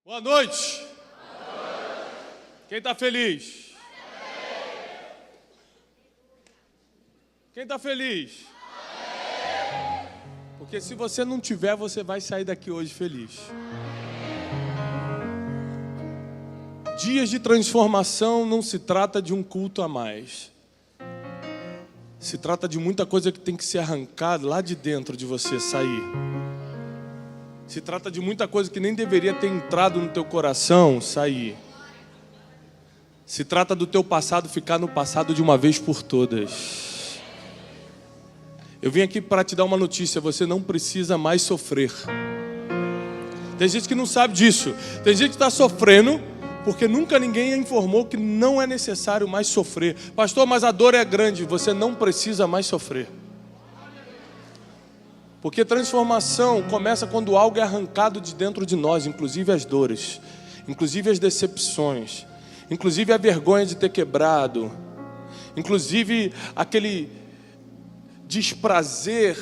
Boa noite. Quem está feliz? Quem está feliz? Porque se você não tiver, você vai sair daqui hoje feliz. Dias de transformação não se trata de um culto a mais. Se trata de muita coisa que tem que ser arrancada lá de dentro de você sair. Se trata de muita coisa que nem deveria ter entrado no teu coração sair. Se trata do teu passado ficar no passado de uma vez por todas. Eu vim aqui para te dar uma notícia: você não precisa mais sofrer. Tem gente que não sabe disso. Tem gente que está sofrendo porque nunca ninguém informou que não é necessário mais sofrer. Pastor, mas a dor é grande. Você não precisa mais sofrer. Porque transformação começa quando algo é arrancado de dentro de nós, inclusive as dores, inclusive as decepções, inclusive a vergonha de ter quebrado, inclusive aquele desprazer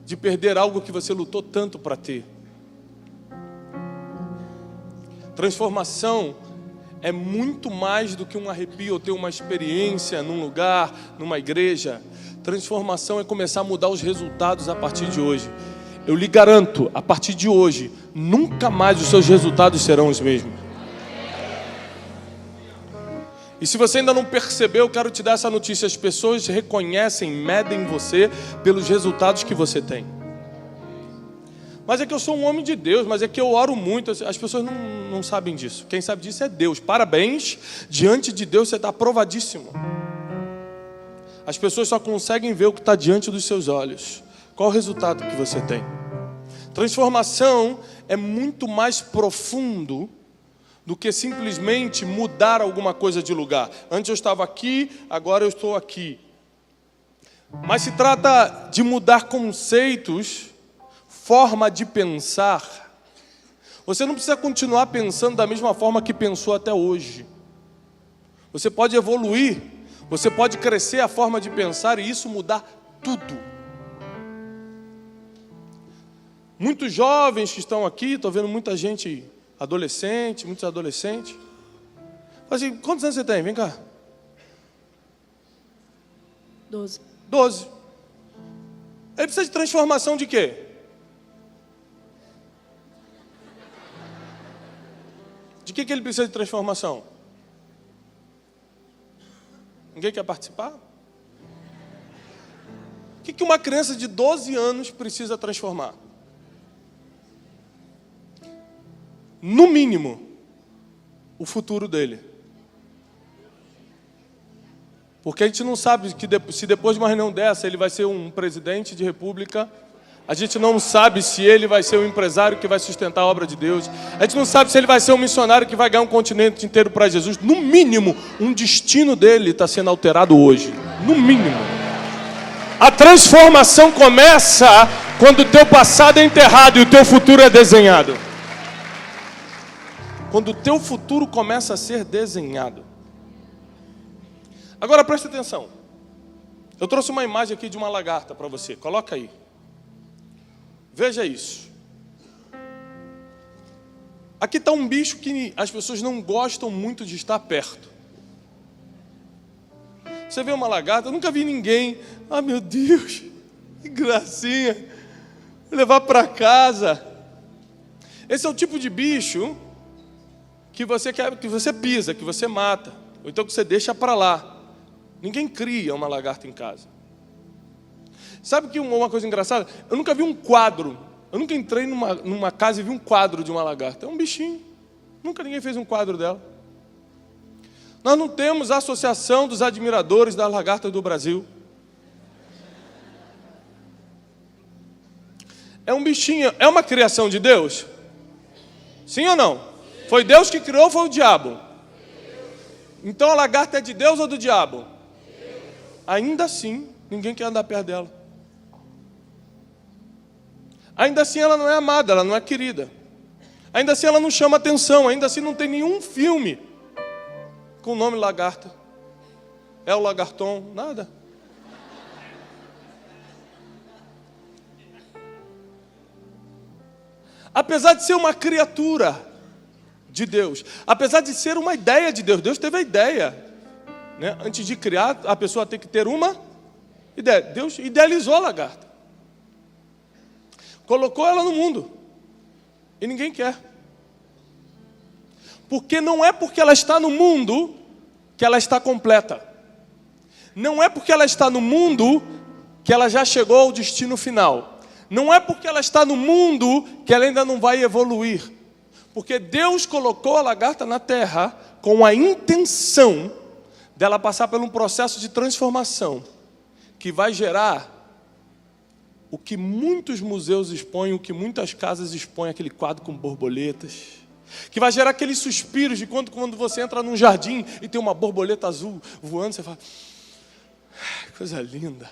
de perder algo que você lutou tanto para ter. Transformação é muito mais do que um arrepio ou ter uma experiência num lugar, numa igreja. Transformação é começar a mudar os resultados a partir de hoje. Eu lhe garanto, a partir de hoje, nunca mais os seus resultados serão os mesmos. E se você ainda não percebeu, eu quero te dar essa notícia: as pessoas reconhecem, medem você pelos resultados que você tem. Mas é que eu sou um homem de Deus, mas é que eu oro muito. As pessoas não sabem disso. Quem sabe disso é Deus. Parabéns, diante de Deus você está aprovadíssimo. As pessoas só conseguem ver o que está diante dos seus olhos. Qual o resultado que você tem? Transformação é muito mais profundo do que simplesmente mudar alguma coisa de lugar. Antes eu estava aqui, agora eu estou aqui. Mas se trata de mudar conceitos, forma de pensar. Você não precisa continuar pensando da mesma forma que pensou até hoje. Você pode evoluir, você pode crescer a forma de pensar e isso mudar tudo. Muitos jovens que estão aqui, estou vendo muita gente adolescente, muitos adolescentes. Assim, quantos anos você tem? Vem cá. 12. 12. Ele precisa de transformação de quê? De que ele precisa de transformação? Ninguém quer participar? O que uma criança de 12 anos precisa transformar? No mínimo, o futuro dele. Porque a gente não sabe que se depois de uma reunião dessa ele vai ser um presidente de república. A gente não sabe se ele vai ser um empresário que vai sustentar a obra de Deus. A gente não sabe se ele vai ser um missionário que vai ganhar um continente inteiro para Jesus. No mínimo, um destino dele está sendo alterado hoje. No mínimo. A transformação começa quando o teu passado é enterrado e o teu futuro é desenhado. Quando o teu futuro começa a ser desenhado. Agora preste atenção. Eu trouxe uma imagem aqui de uma lagarta para você. Coloca aí. Veja isso. Aqui está um bicho que as pessoas não gostam muito de estar perto. Você vê uma lagarta, eu nunca vi ninguém. Ah, meu Deus, que gracinha. Vou levar para casa. Esse é o tipo de bicho que você quer, que você pisa, que você mata, ou então que você deixa para lá. Ninguém cria uma lagarta em casa. Sabe que uma coisa engraçada? Eu nunca vi um quadro. Eu nunca entrei numa casa e vi um quadro de uma lagarta. É um bichinho. Nunca ninguém fez um quadro dela. Nós não temos a Associação dos Admiradores das Lagartas do Brasil. É um bichinho. É uma criação de Deus? Sim ou não? Foi Deus que criou ou foi o diabo? Então a lagarta é de Deus ou do diabo? Ainda assim, ninguém quer andar perto dela. Ainda assim ela não é amada, ela não é querida. Ainda assim ela não chama atenção, ainda assim não tem nenhum filme com o nome lagarta. É o lagarton, nada. Apesar de ser uma criatura, de Deus. Apesar de ser uma ideia de Deus, Deus teve a ideia, né? Antes de criar, a pessoa tem que ter uma ideia. Deus idealizou a lagarta, colocou ela no mundo, e ninguém quer. Porque não é porque ela está no mundo que ela está completa. Não é porque ela está no mundo que ela já chegou ao destino final. Não é porque ela está no mundo que ela ainda não vai evoluir. Porque Deus colocou a lagarta na terra com a intenção dela passar por um processo de transformação que vai gerar o que muitos museus expõem, o que muitas casas expõem, aquele quadro com borboletas, que vai gerar aqueles suspiros de quando você entra num jardim e tem uma borboleta azul voando, você fala, coisa linda.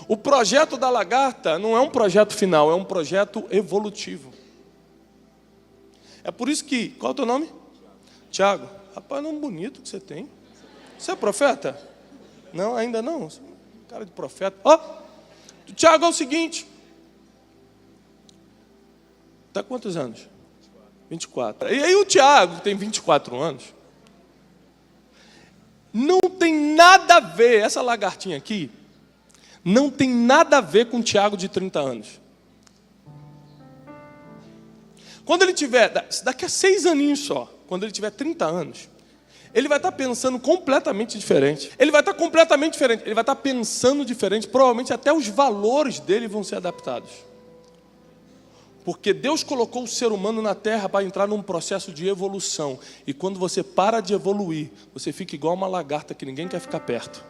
O projeto da lagarta não é um projeto final, é um projeto evolutivo. É por isso que, qual é o teu nome? Tiago. Rapaz, nome bonito que você tem. Você é profeta? Não, ainda não. Cara de profeta. Ó, Tiago, é o seguinte. Está com quantos anos? 24. E aí o Tiago, que tem 24 anos, não tem nada a ver, essa lagartinha aqui, não tem nada a ver com o Tiago de 30 anos. Quando ele tiver, daqui a 6 aninhos só, quando ele tiver 30 anos, ele vai estar pensando completamente diferente. Ele vai estar completamente diferente. Ele vai estar pensando diferente. Provavelmente até os valores dele vão ser adaptados. Porque Deus colocou o ser humano na terra para entrar num processo de evolução. E quando você para de evoluir, você fica igual uma lagarta que ninguém quer ficar perto.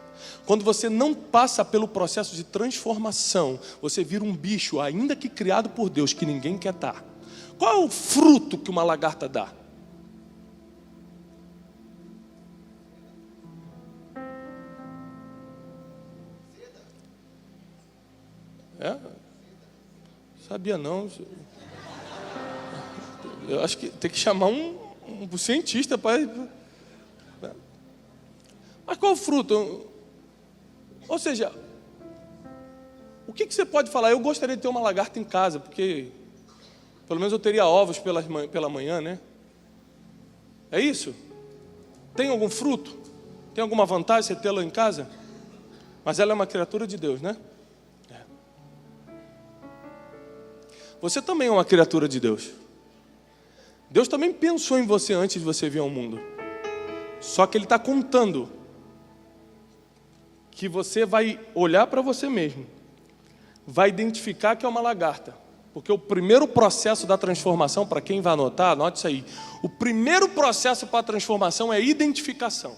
Quando você não passa pelo processo de transformação, você vira um bicho, ainda que criado por Deus, que ninguém quer estar. Qual é o fruto que uma lagarta dá? É? Sabia não. Eu acho que tem que chamar um cientista para... Mas qual é o fruto? Ou seja, o que você pode falar? Eu gostaria de ter uma lagarta em casa, porque pelo menos eu teria ovos pela manhã, né? É isso? Tem algum fruto? Tem alguma vantagem você tê-la em casa? Mas ela é uma criatura de Deus, né? É. Você também é uma criatura de Deus. Deus também pensou em você antes de você vir ao mundo. Só que Ele está contando que você vai olhar para você mesmo, vai identificar que é uma lagarta. Porque o primeiro processo da transformação, para quem vai anotar, anote isso aí. O primeiro processo para a transformação é identificação.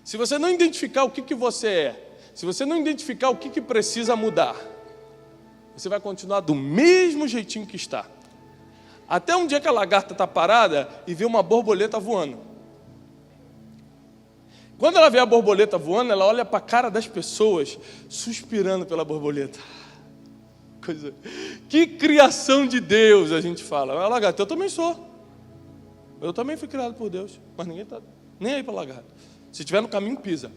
Se você não identificar o que você é, se você não identificar o que precisa mudar, você vai continuar do mesmo jeitinho que está. Até um dia que a lagarta está parada e vê uma borboleta voando. Quando ela vê a borboleta voando, ela olha para a cara das pessoas, suspirando pela borboleta. Coisa... Que criação de Deus, a gente fala. A lagarta, eu também sou. Eu também fui criado por Deus. Mas ninguém está nem aí para a lagarta. Se estiver no caminho, pisa.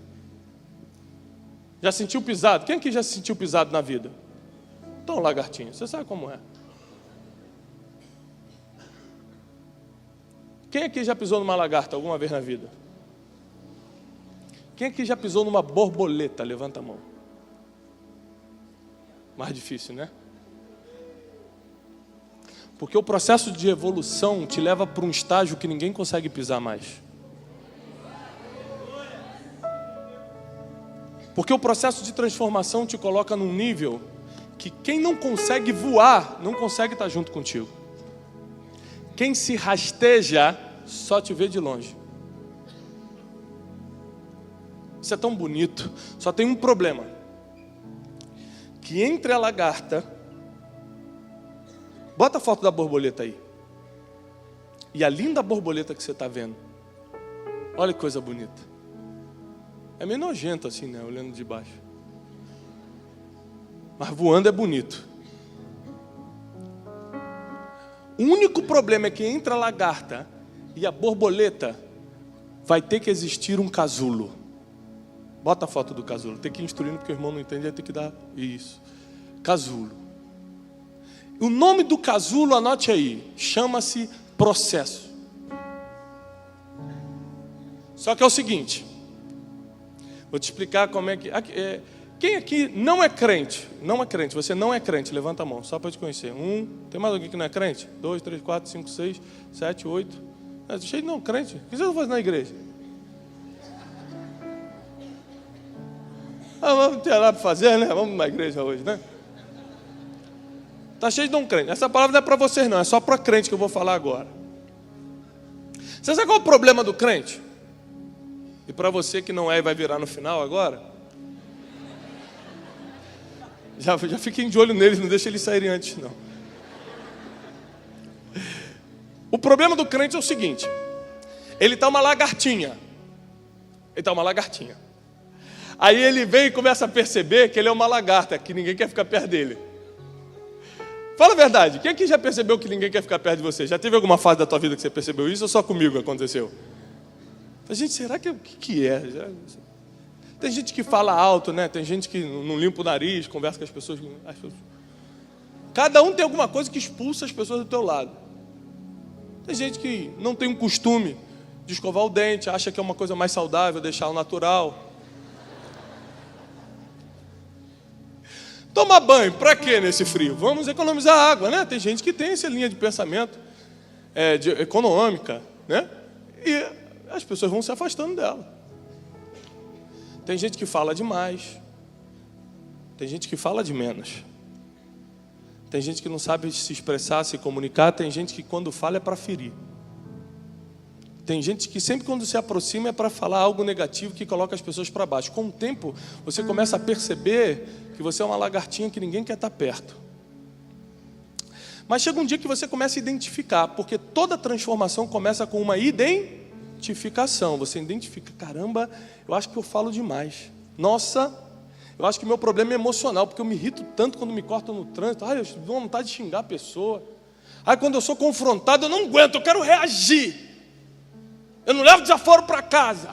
Já sentiu pisado? Quem aqui já se sentiu pisado na vida? Então, lagartinho, você sabe como é. Quem aqui já pisou numa lagarta alguma vez na vida? Quem aqui já pisou numa borboleta? Levanta a mão. Mais difícil, né? Porque o processo de evolução te leva para um estágio que ninguém consegue pisar mais. Porque o processo de transformação te coloca num nível que quem não consegue voar, não consegue estar junto contigo. Quem se rasteja, só te vê de longe. Isso é tão bonito. Só tem um problema. Que entre a lagarta... Bota a foto da borboleta aí. E a linda borboleta que você está vendo. Olha que coisa bonita. É meio nojento assim, né? Olhando de baixo. Mas voando é bonito. O único problema é que entre a lagarta e a borboleta vai ter que existir um casulo. Bota a foto do casulo. Tem que ir instruindo porque o irmão não entende, vai ter que dar isso. Casulo. O nome do casulo, anote aí, chama-se processo. Só que é o seguinte, vou te explicar como é que... Quem aqui não é crente? Não é crente, você não é crente, levanta a mão, só para te conhecer. Tem mais alguém que não é crente? 2, 3, 4, 5, 6, 7, 8. Cheio de não crente. O que vocês estão fazendo na igreja? Vamos ter nada para fazer, né? Vamos na igreja hoje, né? Está cheio de não crente. Essa palavra não é para vocês não, é só para crente que eu vou falar agora. Você sabe qual é o problema do crente? E para você que não é e vai virar no final agora... Já fiquem de olho neles, não deixe eles saírem antes, não. O problema do crente é o seguinte: ele está uma lagartinha. Aí ele vem e começa a perceber que ele é uma lagarta, que ninguém quer ficar perto dele. Fala a verdade, quem aqui já percebeu que ninguém quer ficar perto de você? Já teve alguma fase da tua vida que você percebeu isso ou só comigo aconteceu? Gente, será que é? Tem gente que fala alto, né? Tem gente que não limpa o nariz, conversa com as pessoas. Cada um tem alguma coisa que expulsa as pessoas do teu lado. Tem gente que não tem um costume de escovar o dente, acha que é uma coisa mais saudável, deixar o natural. Tomar banho, pra quê nesse frio? Vamos economizar água, né? Tem gente que tem essa linha de pensamento econômica, né? E as pessoas vão se afastando dela. Tem gente que fala demais. Tem gente que fala de menos. Tem gente que não sabe se expressar, se comunicar. Tem gente que quando fala é para ferir. Tem gente que sempre quando se aproxima é para falar algo negativo que coloca as pessoas para baixo. Com o tempo, você começa a perceber que você é uma lagartinha que ninguém quer estar perto. Mas chega um dia que você começa a identificar, porque toda transformação começa com uma identificação. Você identifica, caramba, eu acho que eu falo demais. Nossa, eu acho que meu problema é emocional, porque eu me irrito tanto quando me cortam no trânsito. Eu dou vontade de xingar a pessoa. Quando eu sou confrontado, eu não aguento, eu quero reagir. Eu não levo desaforo para casa.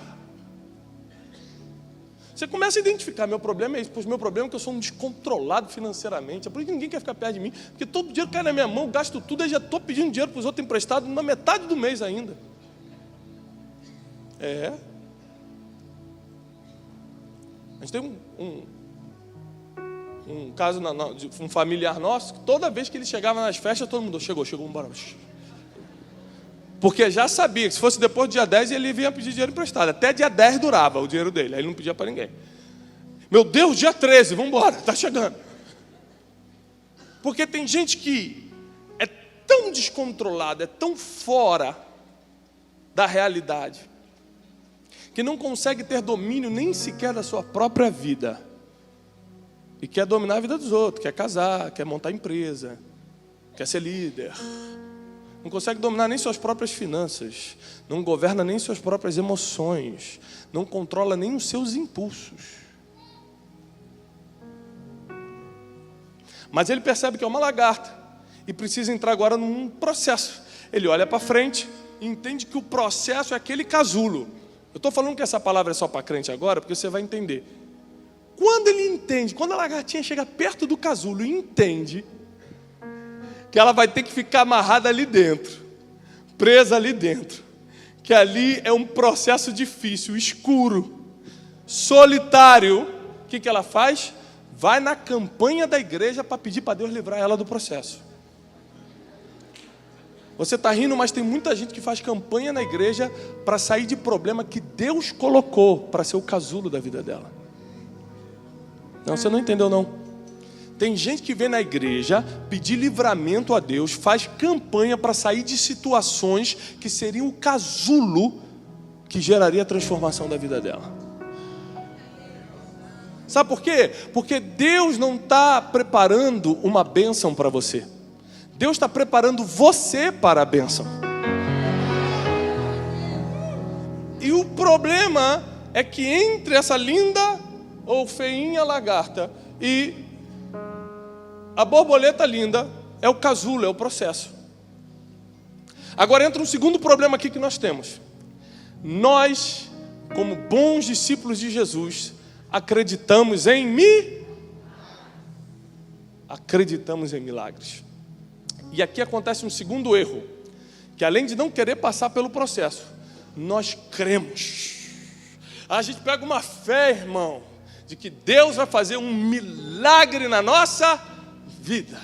Você começa a identificar, meu problema é isso. Pois meu problema é que eu sou um descontrolado financeiramente. É por isso que ninguém quer ficar perto de mim. Porque todo dinheiro cai na minha mão, eu gasto tudo, aí já estou pedindo dinheiro para os outros emprestados na metade do mês ainda. A gente tem um caso de um familiar nosso, que toda vez que ele chegava nas festas, todo mundo chegou, embora. Porque já sabia que se fosse depois do dia 10, ele vinha pedir dinheiro emprestado. Até dia 10 durava o dinheiro dele, aí ele não pedia para ninguém. Meu Deus, dia 13, vamos embora, está chegando. Porque tem gente que é tão descontrolada, é tão fora da realidade, que não consegue ter domínio nem sequer da sua própria vida. E quer dominar a vida dos outros, quer casar, quer montar empresa, quer ser líder. Não consegue dominar nem suas próprias finanças, não governa nem suas próprias emoções, não controla nem os seus impulsos. Mas ele percebe que é uma lagarta e precisa entrar agora num processo. Ele olha para frente e entende que o processo é aquele casulo. Eu estou falando que essa palavra é só para crente agora, porque você vai entender. Quando ele entende, quando a lagartinha chega perto do casulo e entende que ela vai ter que ficar amarrada ali dentro, presa ali dentro, que ali é um processo difícil, escuro, solitário, o que ela faz? Vai na campanha da igreja para pedir para Deus livrar ela do processo. Você está rindo, mas tem muita gente que faz campanha na igreja para sair de problema que Deus colocou para ser o casulo da vida dela. Não, você não entendeu não. Tem gente que vem na igreja pedir livramento a Deus, faz campanha para sair de situações que seriam o casulo que geraria a transformação da vida dela. Sabe por quê? Porque Deus não está preparando uma bênção para você. Deus está preparando você para a bênção. E o problema é que entre essa linda ou feinha lagarta e a borboleta linda é o casulo, é o processo. Agora entra um segundo problema aqui que nós temos. Nós, como bons discípulos de Jesus, acreditamos em milagres. E aqui acontece um segundo erro, que além de não querer passar pelo processo, nós cremos. A gente pega uma fé, irmão, de que Deus vai fazer um milagre na nossa vida.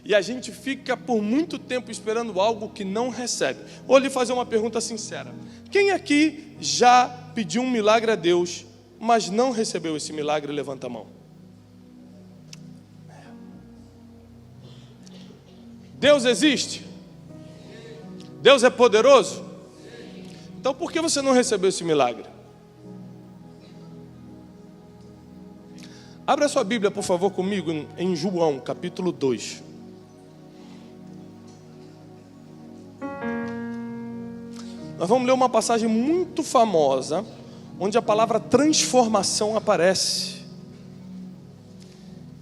E a gente fica por muito tempo esperando algo que não recebe. Vou lhe fazer uma pergunta sincera. Quem aqui já pediu um milagre a Deus, mas não recebeu esse milagre? Levanta a mão. Deus existe? Deus é poderoso? Então por que você não recebeu esse milagre? Abra sua Bíblia, por favor, comigo em João, capítulo 2. Nós vamos ler uma passagem muito famosa, onde a palavra transformação aparece.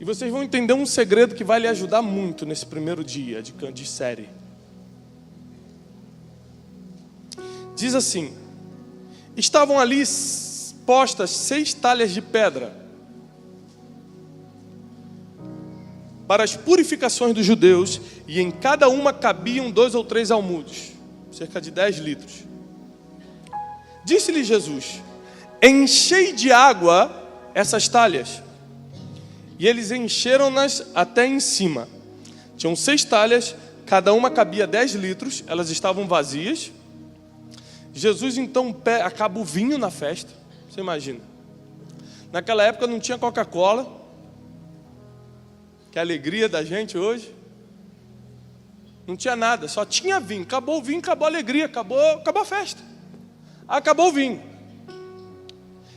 E vocês vão entender um segredo que vai lhe ajudar muito nesse primeiro dia de série. Diz assim: estavam ali postas 6 talhas de pedra para as purificações dos judeus, e em cada uma cabiam 2 ou 3 almudes, cerca de 10 litros. Disse-lhe Jesus: enchei de água essas talhas. E eles encheram-nas até em cima. Tinham 6 talhas, cada uma cabia 10 litros, elas estavam vazias. Jesus então acaba o vinho na festa. Você imagina? Naquela época não tinha Coca-Cola, que é a alegria da gente hoje. Não tinha nada, só tinha vinho. Acabou o vinho, acabou a alegria, acabou a festa. Acabou o vinho.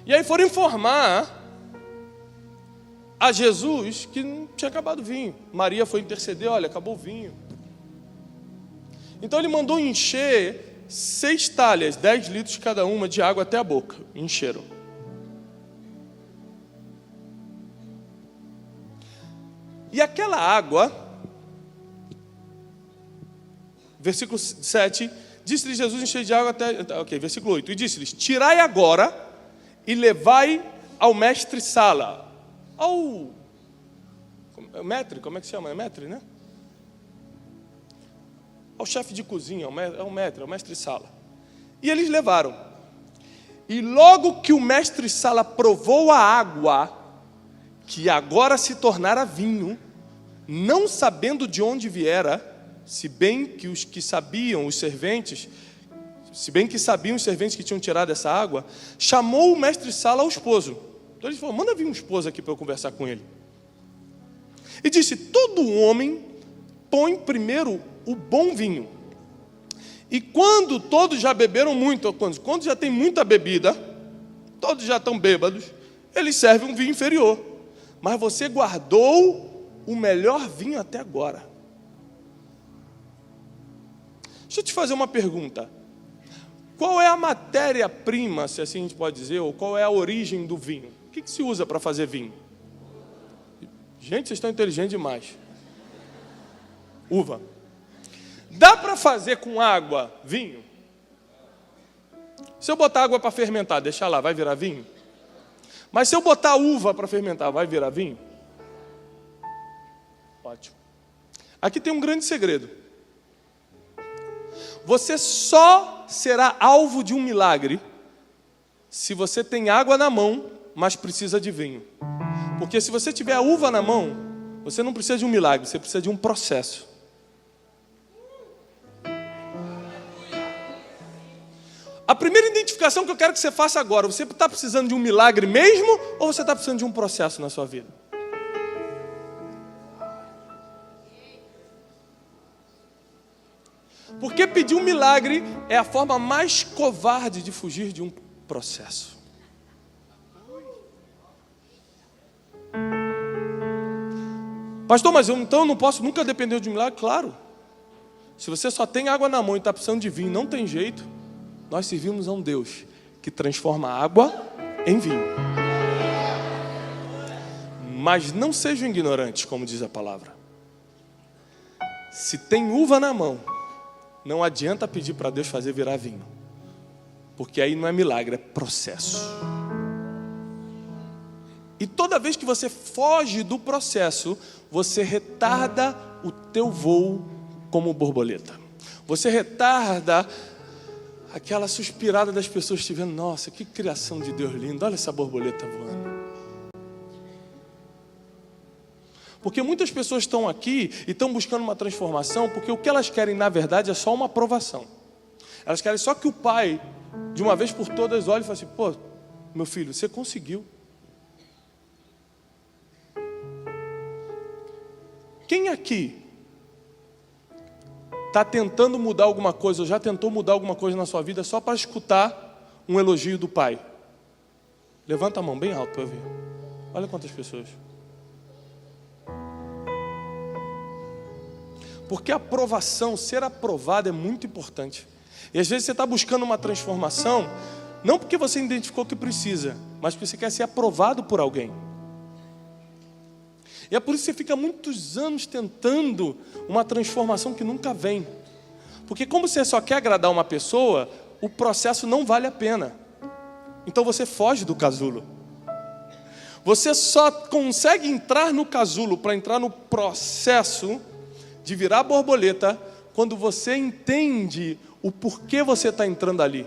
E aí foram informar a Jesus que não tinha acabado o vinho. Maria foi interceder: olha, acabou o vinho. Então ele mandou encher 6 talhas, 10 litros cada uma, de água até a boca. Encheram. E aquela água, versículo 7, disse-lhe Jesus: enchei de água até... Ok, versículo 8. E disse-lhes: tirai agora e levai ao mestre-sala. Ao maître, como é que se chama? É maître, né? Ao chefe de cozinha, ao maître, ao mestre-sala. E eles levaram. E logo que o mestre-sala provou a água, que agora se tornara vinho, não sabendo de onde viera, se bem que sabiam os serventes que tinham tirado essa água, chamou o mestre-sala ao esposo. Então ele falou: manda vir um esposo aqui para eu conversar com ele. E disse: todo homem põe primeiro o bom vinho. E quando todos já beberam muito, quando já tem muita bebida, todos já estão bêbados, ele serve um vinho inferior. Mas você guardou o melhor vinho até agora. Deixa eu te fazer uma pergunta. Qual é a matéria-prima, se assim a gente pode dizer, ou qual é a origem do vinho? O que se usa para fazer vinho? Gente, vocês estão inteligentes demais. Uva. Dá para fazer com água vinho? Se eu botar água para fermentar, deixar lá, vai virar vinho? Mas se eu botar uva para fermentar, vai virar vinho? Ótimo. Aqui tem um grande segredo. Você só será alvo de um milagre se você tem água na mão, mas precisa de vinho. Porque se você tiver a uva na mão, você não precisa de um milagre, você precisa de um processo. A primeira identificação que eu quero que você faça agora: você está precisando de um milagre mesmo, ou você está precisando de um processo na sua vida? Porque pedir um milagre é a forma mais covarde de fugir de um processo. Pastor, mas então eu não posso nunca depender de um milagre? Claro. Se você só tem água na mão e está precisando de vinho, não tem jeito. Nós servimos a um Deus que transforma a água em vinho. Mas não sejam ignorantes, como diz a palavra. Se tem uva na mão, não adianta pedir para Deus fazer virar vinho. Porque aí não é milagre, é processo. E toda vez que você foge do processo, você retarda o teu voo como borboleta. Você retarda aquela suspirada das pessoas te vendo. Nossa, que criação de Deus linda. Olha essa borboleta voando. Porque muitas pessoas estão aqui e estão buscando uma transformação, porque o que elas querem, na verdade, é só uma aprovação. Elas querem só que o pai, de uma vez por todas, olhe e fale assim: pô, meu filho, você conseguiu. Quem aqui está tentando mudar alguma coisa, ou já tentou mudar alguma coisa na sua vida só para escutar um elogio do pai? Levanta a mão bem alto para eu ver. Olha quantas pessoas. Porque a aprovação, ser aprovado é muito importante. E às vezes você está buscando uma transformação, não porque você identificou que precisa, mas porque você quer ser aprovado por alguém. E é por isso que você fica muitos anos tentando uma transformação que nunca vem. Porque como você só quer agradar uma pessoa, o processo não vale a pena. Então você foge do casulo. Você só consegue entrar no casulo para entrar no processo de virar borboleta quando você entende o porquê você está entrando ali.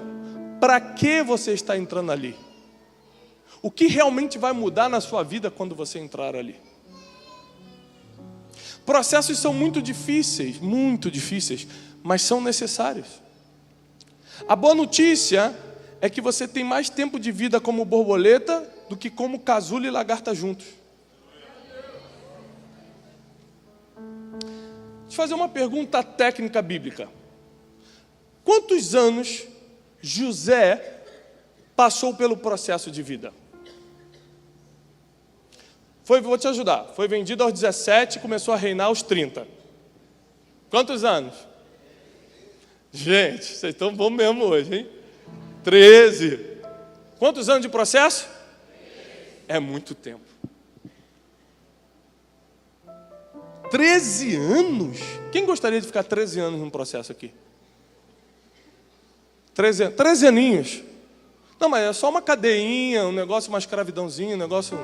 Para que você está entrando ali? O que realmente vai mudar na sua vida quando você entrar ali? Processos são muito difíceis, mas são necessários. A boa notícia é que você tem mais tempo de vida como borboleta do que como casulo e lagarta juntos. Deixa eu fazer uma pergunta técnica bíblica. Quantos anos José passou pelo processo de vida? Vou te ajudar. Foi vendido aos 17 e começou a reinar aos 30. Quantos anos? Gente, vocês estão bons mesmo hoje, hein? 13. Quantos anos de processo? É muito tempo. 13 anos? Quem gostaria de ficar 13 anos num processo aqui? 13 aninhos. Não, mas é só uma cadeinha, um negócio, uma escravidãozinha, um negócio...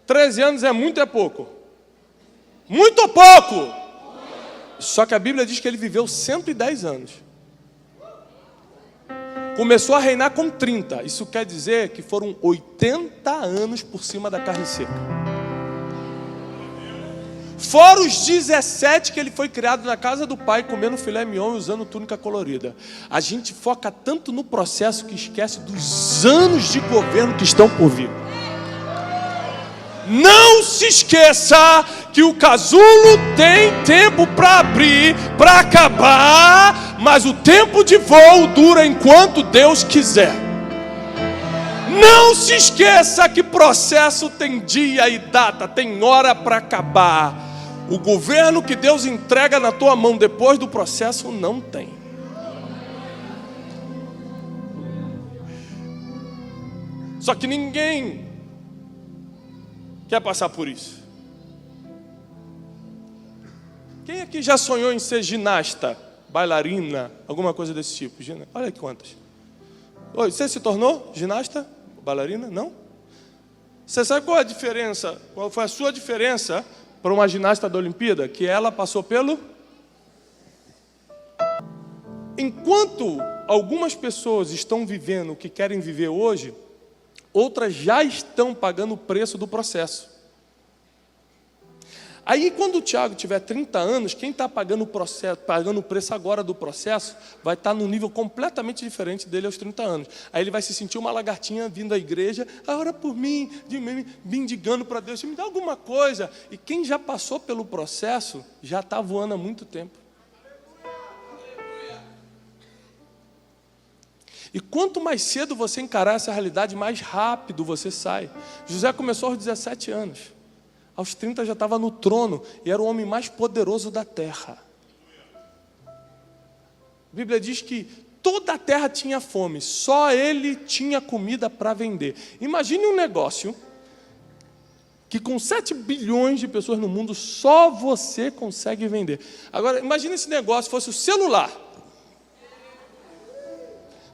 13 anos é muito ou é pouco? Muito ou pouco? Só que a Bíblia diz que ele viveu 110 anos. Começou a reinar com 30. Isso quer dizer que foram 80 anos por cima da carne seca. Fora os 17 que ele foi criado na casa do pai, comendo filé mignon e usando túnica colorida. A gente foca tanto no processo que esquece dos anos de governo que estão por vir. Não se esqueça que o casulo tem tempo para abrir, para acabar, mas o tempo de voo dura enquanto Deus quiser. Não se esqueça que processo tem dia e data, tem hora para acabar. O governo que Deus entrega na tua mão depois do processo não tem. Só que ninguém quer passar por isso. Quem aqui já sonhou em ser ginasta, bailarina, alguma coisa desse tipo? Olha aqui quantas. Oi, você se tornou ginasta, bailarina? Não? Você sabe qual é a diferença? Qual foi a sua diferença para uma ginasta da Olimpíada? Que ela passou pelo... Enquanto algumas pessoas estão vivendo o que querem viver hoje, outras já estão pagando o preço do processo. Aí, quando o Tiago tiver 30 anos, quem está pagando o preço agora do processo, vai estar num nível completamente diferente dele aos 30 anos. Aí ele vai se sentir uma lagartinha vindo à igreja, ora por mim, mendigando para Deus, me dá alguma coisa. E quem já passou pelo processo, já está voando há muito tempo. E quanto mais cedo você encarar essa realidade, mais rápido você sai. José começou aos 17 anos. Aos 30 já estava no trono e era o homem mais poderoso da terra. A Bíblia diz que toda a terra tinha fome, só ele tinha comida para vender. Imagine um negócio que com 7 bilhões de pessoas no mundo, só você consegue vender. Agora, imagine esse negócio fosse o celular.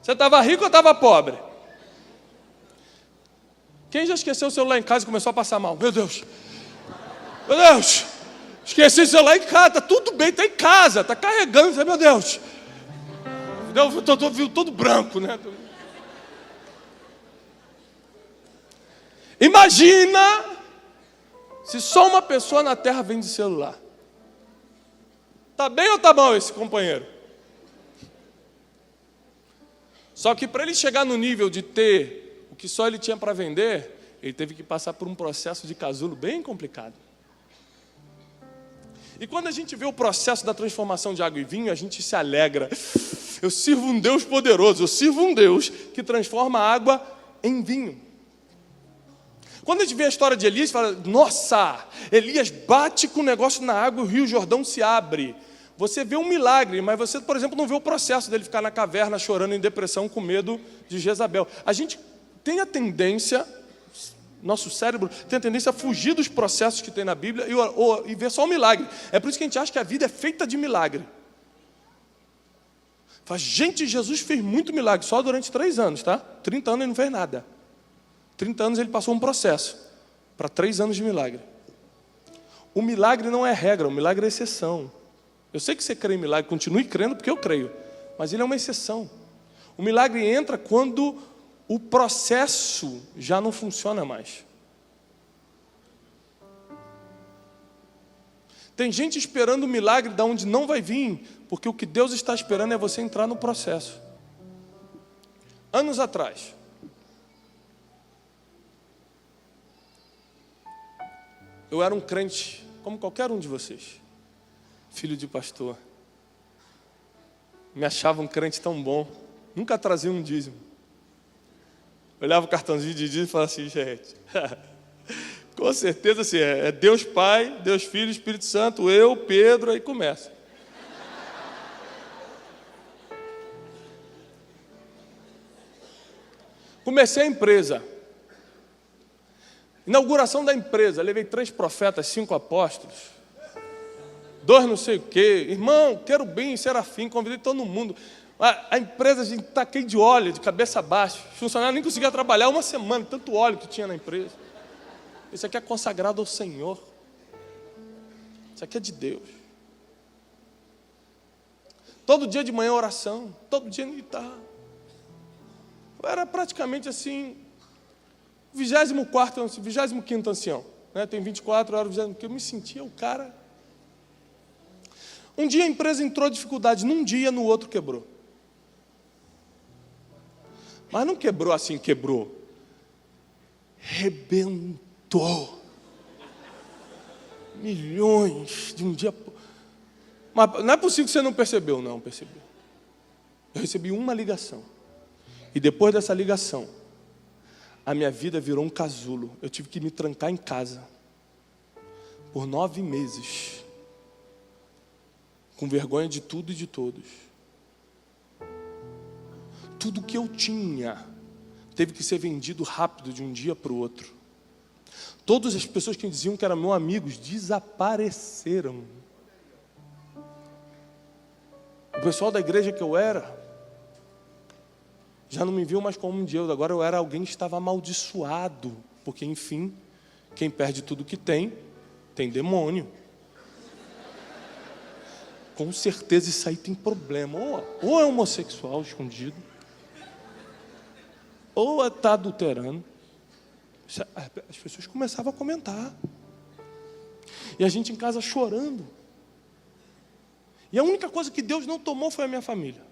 Você estava rico ou estava pobre? Quem já esqueceu o celular em casa e começou a passar mal? Meu Deus! Meu Deus! Esqueci o celular em casa, tá tudo bem, tá em casa, tá carregando, meu Deus. Eu tô todo branco, né? Imagina se só uma pessoa na terra vende celular. Tá bem ou tá mal esse companheiro? Só que para ele chegar no nível de ter o que só ele tinha para vender, ele teve que passar por um processo de casulo bem complicado. E quando a gente vê o processo da transformação de água em vinho, a gente se alegra. Eu sirvo um Deus poderoso, eu sirvo um Deus que transforma a água em vinho. Quando a gente vê a história de Elias, fala, nossa, Elias bate com o negócio na água e o rio Jordão se abre. Você vê um milagre, mas você, por exemplo, não vê o processo dele ficar na caverna chorando em depressão com medo de Jezabel. A gente tem a tendência, nosso cérebro tem a tendência a fugir dos processos que tem na Bíblia e ver só o milagre. É por isso que a gente acha que a vida é feita de milagre. Fala, gente, Jesus fez muito milagre, só durante 3 anos, tá? 30 anos ele não fez nada. 30 anos ele passou um processo para 3 anos de milagre. O milagre não é regra, o milagre é exceção. Eu sei que você crê em milagre, continue crendo porque eu creio, mas ele é uma exceção. O milagre entra quando o processo já não funciona mais. Tem gente esperando o milagre de onde não vai vir, porque o que Deus está esperando é você entrar no processo. Anos atrás, eu era um crente, como qualquer um de vocês, filho de pastor. Me achava um crente tão bom, nunca trazia um dízimo. Olhava o cartãozinho de dízimo e falava assim, gente, com certeza assim, é Deus Pai, Deus Filho, Espírito Santo, eu, Pedro, aí começa. Comecei a empresa. Inauguração da empresa, levei 3 profetas, 5 apóstolos, 2 não sei o quê, irmão, querubim, serafim, convidei todo mundo. A empresa, a gente taquei de óleo, de cabeça baixa. Os funcionários nem conseguiam trabalhar uma semana, tanto óleo que tinha na empresa. Isso aqui é consagrado ao Senhor. Isso aqui é de Deus. Todo dia de manhã oração, todo dia guitarra. Eu era praticamente assim, 25º ancião. Né? Tem 24 horas, 25º, eu me sentia o cara. Um dia a empresa entrou em dificuldade, num dia, no outro quebrou. Mas não quebrou assim, quebrou. Rebentou. Milhões de um dia. Mas não é possível que você não percebeu, não percebeu. Eu recebi uma ligação. E depois dessa ligação, a minha vida virou um casulo. Eu tive que me trancar em casa. Por 9 meses. Com vergonha de tudo e de todos. Tudo que eu tinha teve que ser vendido rápido de um dia para o outro. Todas as pessoas que diziam que eram meus amigos desapareceram. O pessoal da igreja que eu era já não me viu mais como um Deus. Agora eu era alguém que estava amaldiçoado. Porque, enfim, quem perde tudo que tem demônio. Com certeza isso aí tem problema. Ou é homossexual escondido, ou está adulterando. As pessoas começavam a comentar. E a gente em casa chorando. E a única coisa que Deus não tomou foi a minha família.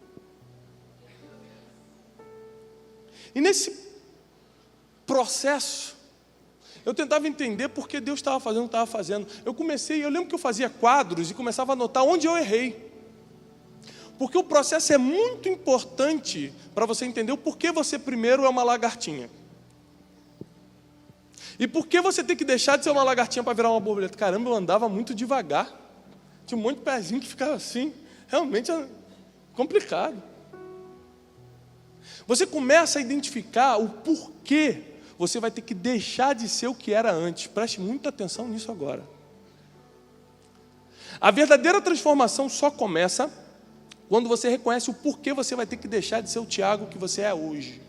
E nesse processo, eu tentava entender por que Deus estava fazendo o que estava fazendo. Eu lembro que eu fazia quadros e começava a anotar onde eu errei. Porque o processo é muito importante para você entender o porquê você primeiro é uma lagartinha. E por que você tem que deixar de ser uma lagartinha para virar uma borboleta? Caramba, eu andava muito devagar. Tinha um monte de pezinho que ficava assim. Realmente é complicado. Você começa a identificar o porquê você vai ter que deixar de ser o que era antes. Preste muita atenção nisso agora. A verdadeira transformação só começa quando você reconhece o porquê você vai ter que deixar de ser o Tiago que você é hoje.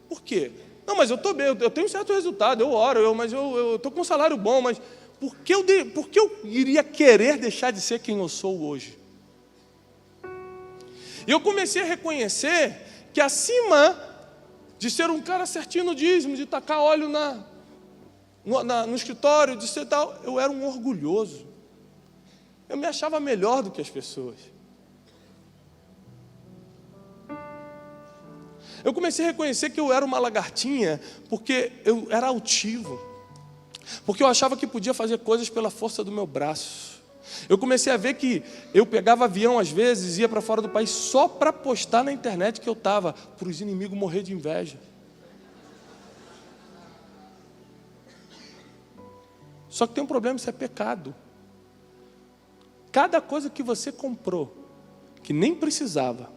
Por quê? Não, mas eu estou bem, eu tenho um certo resultado, eu oro, mas eu estou com um salário bom, mas por que eu iria querer deixar de ser quem eu sou hoje? E eu comecei a reconhecer que acima de ser um cara certinho no dízimo, de tacar óleo no escritório, de ser tal, eu era um orgulhoso. Eu me achava melhor do que as pessoas. Eu comecei a reconhecer que eu era uma lagartinha porque eu era altivo. Porque eu achava que podia fazer coisas pela força do meu braço. Eu comecei a ver que eu pegava avião às vezes, ia para fora do país só para postar na internet que eu estava, para os inimigos morrer de inveja. Só que tem um problema, isso é pecado. Cada coisa que você comprou, que nem precisava,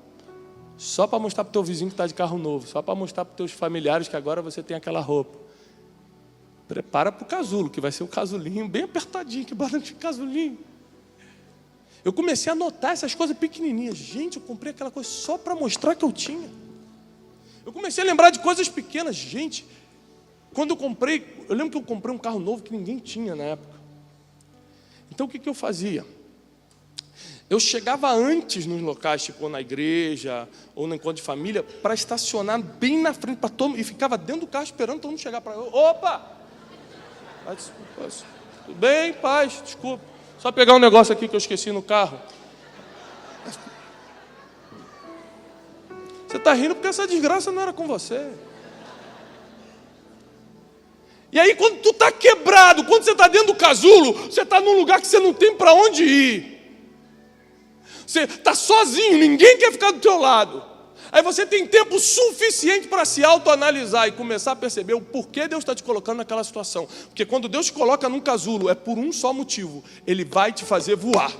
só para mostrar para o teu vizinho que está de carro novo, só para mostrar para os teus familiares que agora você tem aquela roupa. Prepara para o casulo, que vai ser um casulinho bem apertadinho, que barulho de casulinho. Eu comecei a notar essas coisas pequenininhas. Gente, eu comprei aquela coisa só para mostrar que eu tinha. Eu comecei a lembrar de coisas pequenas. Gente, quando eu lembro que eu comprei um carro novo que ninguém tinha na época. Então o que eu fazia? Eu chegava antes nos locais, tipo na igreja ou no encontro de família, para estacionar bem na frente para todo mundo, e ficava dentro do carro esperando todo mundo chegar para eu. Opa! Tudo bem, paz, desculpa. Só pegar um negócio aqui que eu esqueci no carro. Você está rindo porque essa desgraça não era com você. E aí quando tu está quebrado, quando você está dentro do casulo, você está num lugar que você não tem para onde ir. Você está sozinho, ninguém quer ficar do teu lado. Aí você tem tempo suficiente para se autoanalisar e começar a perceber o porquê Deus está te colocando naquela situação. Porque quando Deus te coloca num casulo, é por um só motivo. Ele vai te fazer voar.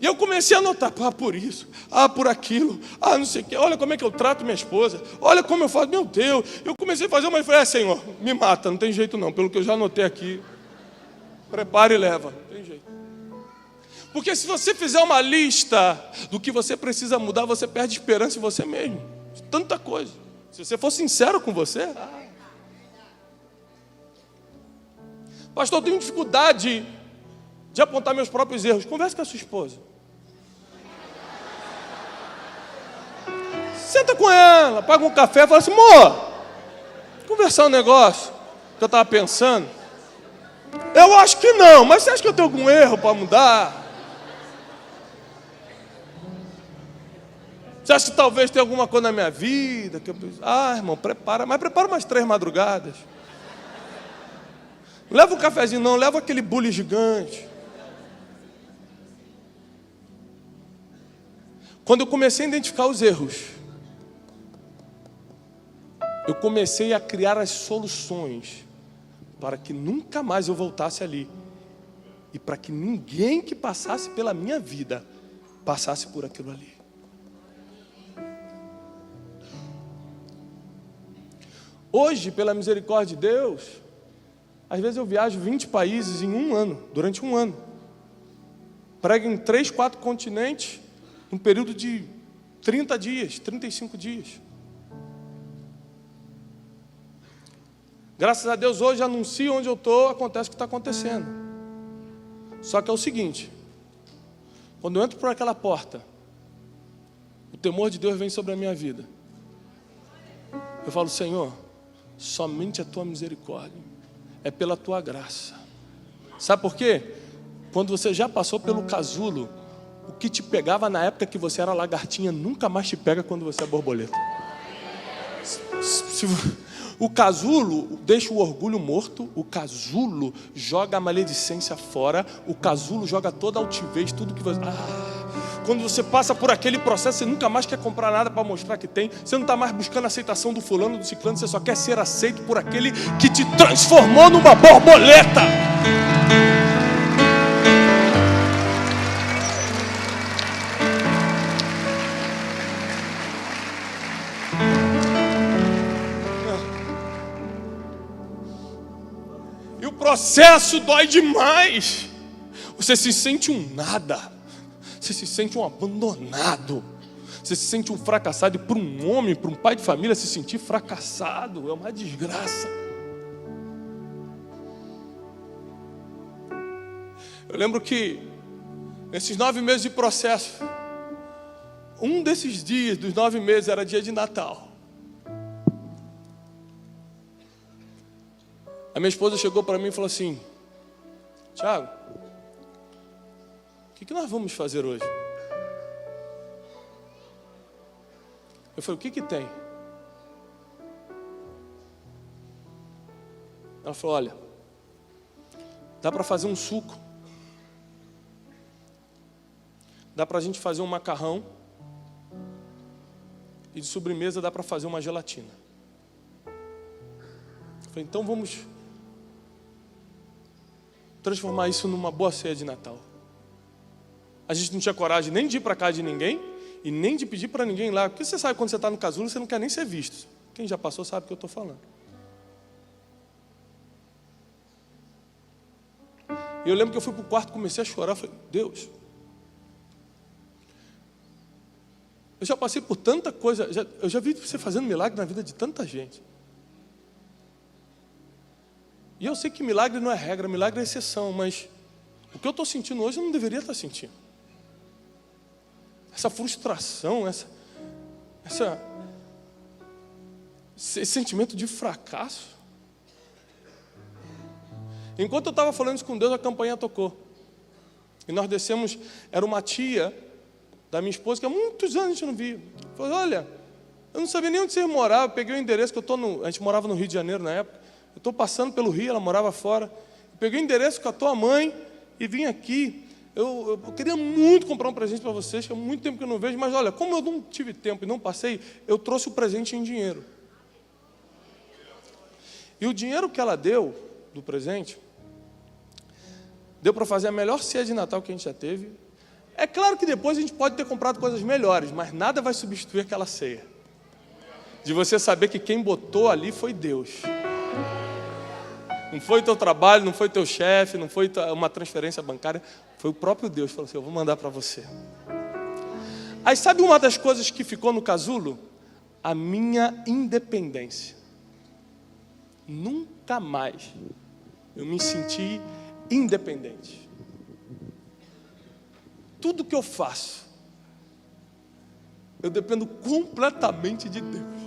E eu comecei a notar, por isso, por aquilo, não sei o quê. Olha como é que eu trato minha esposa. Olha como eu faço, meu Deus. Eu comecei a fazer uma... Senhor, me mata, não tem jeito não. Pelo que eu já anotei aqui. Prepara e leva, não tem jeito. Porque se você fizer uma lista do que você precisa mudar, você perde esperança em você mesmo. Tanta coisa. Se você for sincero com você. Pastor, eu tenho dificuldade de apontar meus próprios erros. Converse com a sua esposa. Senta com ela, paga um café e fala assim, amor, conversar um negócio que eu estava pensando. Eu acho que não, mas você acha que eu tenho algum erro para mudar? Você acha que talvez tenha alguma coisa na minha vida? Que eu... irmão, prepara umas 3 madrugadas. Não leva um cafezinho não, leva aquele bule gigante. Quando eu comecei a identificar os erros, eu comecei a criar as soluções para que nunca mais eu voltasse ali. E para que ninguém que passasse pela minha vida passasse por aquilo ali. Hoje, pela misericórdia de Deus, às vezes eu viajo 20 países em um ano, durante um ano. Prego em 3, 4 continentes, num período de 30 dias, 35 dias. Graças a Deus, hoje anuncio onde eu estou, acontece o que está acontecendo. Só que é o seguinte, quando eu entro por aquela porta, o temor de Deus vem sobre a minha vida. Eu falo, Senhor, somente a tua misericórdia, é pela tua graça. Sabe por quê? Quando você já passou pelo casulo, o que te pegava na época que você era lagartinha, nunca mais te pega quando você é borboleta. O casulo deixa o orgulho morto, o casulo joga a maledicência fora, o casulo joga toda a altivez, tudo que você... Quando você passa por aquele processo, você nunca mais quer comprar nada para mostrar que tem. Você não está mais buscando a aceitação do fulano, do ciclano. Você só quer ser aceito por aquele que te transformou numa borboleta. E o processo dói demais. Você se sente um nada. Você se sente um abandonado. Você se sente um fracassado. E para um homem, para um pai de família, se sentir fracassado é uma desgraça. Eu lembro que nesses 9 meses de processo, um desses dias dos 9 meses era dia de Natal. A minha esposa chegou para mim e falou assim: Tiago, o que nós vamos fazer hoje? Eu falei: o que tem? Ela falou: olha, dá para fazer um suco, dá para a gente fazer um macarrão, e de sobremesa dá para fazer uma gelatina. Eu falei: então vamos transformar isso numa boa ceia de Natal. A gente não tinha coragem nem de ir para casa de ninguém e nem de pedir para ninguém lá, porque você sabe, quando você está no casulo, você não quer nem ser visto. Quem já passou sabe o que eu estou falando. E eu lembro que eu fui para o quarto, comecei a chorar, falei: Deus, eu já passei por tanta coisa, eu já vi você fazendo milagre na vida de tanta gente. E eu sei que milagre não é regra, milagre é exceção, mas o que eu estou sentindo hoje eu não deveria estar sentindo. Essa frustração, esse sentimento de fracasso. Enquanto eu estava falando isso com Deus, a campainha tocou. E nós descemos, era uma tia da minha esposa, que há muitos anos a gente não via. Falou: olha, eu não sabia nem onde você morava, eu peguei o endereço, que a gente morava no Rio de Janeiro na época. Eu estou passando pelo Rio, ela morava fora. Eu peguei o endereço com a tua mãe e vim aqui. Eu queria muito comprar um presente para vocês, que há muito tempo que eu não vejo, mas olha, como eu não tive tempo e não passei, eu trouxe o presente em dinheiro. E o dinheiro que ela deu, do presente, deu para fazer a melhor ceia de Natal que a gente já teve. É claro que depois a gente pode ter comprado coisas melhores, mas nada vai substituir aquela ceia. De você saber que quem botou ali foi Deus. Não foi teu trabalho, não foi teu chefe, não foi uma transferência bancária. Foi o próprio Deus que falou assim: eu vou mandar para você. Aí sabe uma das coisas que ficou no casulo? A minha independência. Nunca mais eu me senti independente. Tudo que eu faço, eu dependo completamente de Deus.